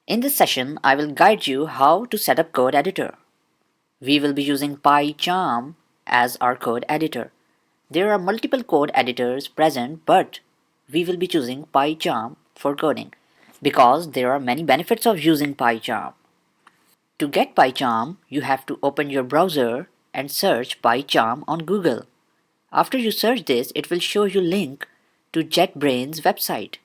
In this session, I will guide you how to set up code editor. We will be using PyCharm as our code editor. There are multiple code editors present, but we will be choosing PyCharm for coding because there are many benefits of using PyCharm. To get PyCharm, you have to open your browser and search PyCharm on Google. After you search this, it will show you link to JetBrains website.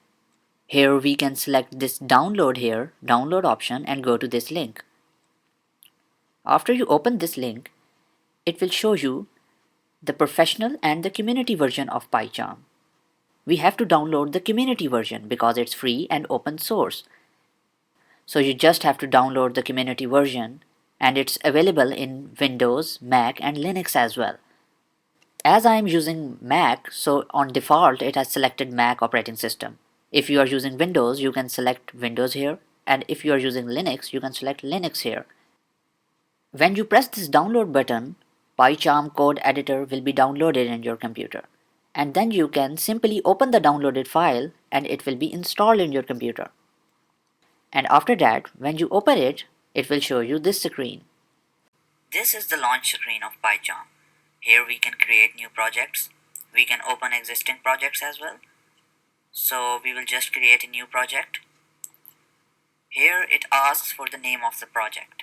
Here we can select this download option and go to this link. After you open this link, it will show you the professional and the community version of PyCharm. We have to download the community version because it's free and open source. So you just have to download the community version, and it's available in Windows, Mac and Linux as well. As I am using Mac, so on default it has selected Mac operating system. If you are using Windows, you can select Windows here, and if you are using Linux, you can select Linux here. When you press this download button, PyCharm code editor will be downloaded in your computer. And then you can simply open the downloaded file and it will be installed in your computer. And after that, when you open it, it will show you this screen. This is the launch screen of PyCharm. Here we can create new projects. We can open existing projects as well. So we will just create a new project. Here it asks for the name of the project,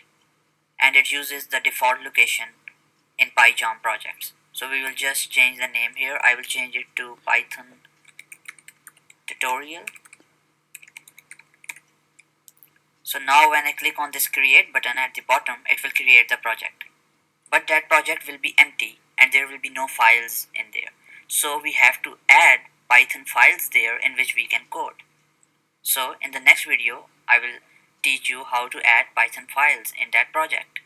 and it uses the default location in PyCharm projects. So we will just change the name here. I will change it to Python tutorial. So now when I click on this create button at the bottom, it will create the project. But that project will be empty and there will be no files in there. So we have to add Python files there in which we can code. So in the next video, I will teach you how to add Python files in that project.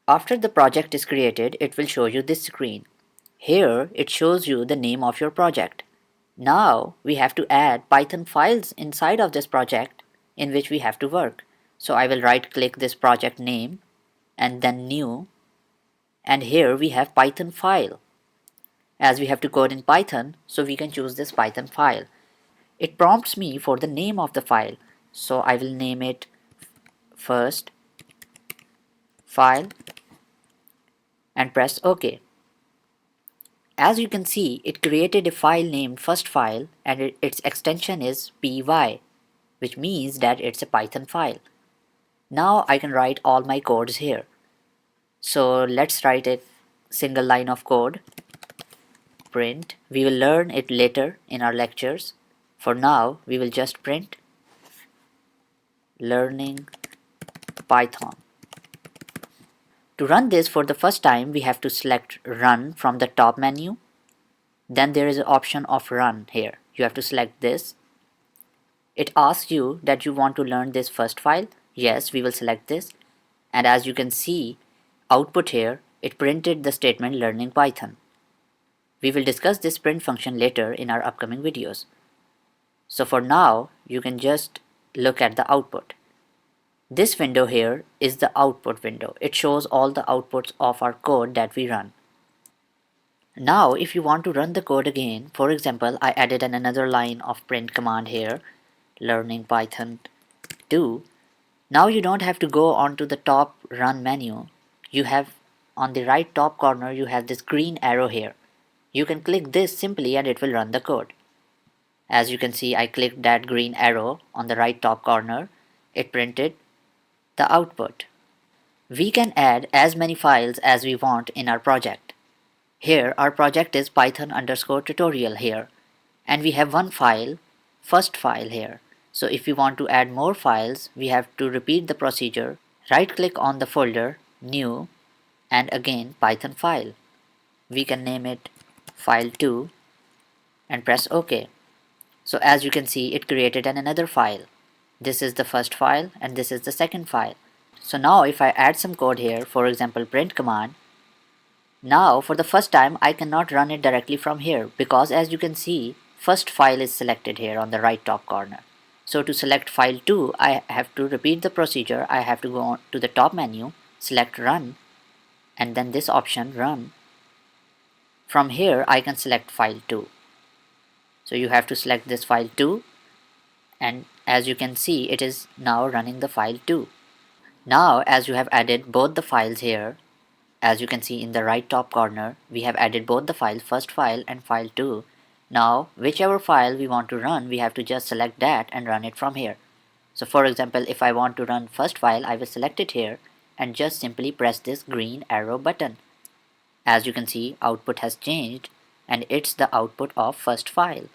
After the project is created, it will show you this screen. Here it shows you the name of your project. Now we have to add Python files inside of this project in which we have to work. So I will right click this project name and then new, and here we have Python file. As we have to code in Python, so we can choose this Python file. It prompts me for the name of the file, so I will name it first file and press OK. As you can see, it created a file named first file and its extension is py, which means that it's a Python file. Now I can write all my codes here. So let's write a single line of code. Print. We will learn it later in our lectures. For now, we will just print learning Python. To run this for the first time, we have to select run from the top menu. Then there is an option of run here. You have to select this. It asks you that you want to learn this first file. Yes, we will select this. And as you can see, output here, it printed the statement learning Python. We will discuss this print function later in our upcoming videos. So for now, you can just look at the output. This window here is the output window. It shows all the outputs of our code that we run. Now if you want to run the code again, for example, I added another line of print command here, learning Python 2. Now you don't have to go onto the top run menu. You have on the right top corner, you have this green arrow here. You can click this simply and it will run the code. As you can see, I clicked that green arrow on the right top corner. It printed the output. We can add as many files as we want in our project. Here our project is python_tutorial here, and we have one file, first file here. So if we want to add more files, we have to repeat the procedure. Right click on the folder, new, and again Python file. We can name it file2 and press OK. So as you can see, it created another file. This is the first file and this is the second file. So now if I add some code here, for example print command, now for the first time I cannot run it directly from here because as you can see, first file is selected here on the right top corner. So to select file 2, I have to repeat the procedure. I have to go on to the top menu, select run, and then this option run. From here I can select file 2. So you have to select this file 2 and as you can see, it is now running the file 2. Now as you have added both the files here, as you can see in the right top corner, we have added both the files, first file and file 2. Now whichever file we want to run, we have to just select that and run it from here. So for example, if I want to run first file, I will select it here and just simply press this green arrow button. As you can see, output has changed and it's the output of first file.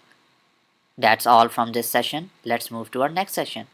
That's all from this session. Let's move to our next session.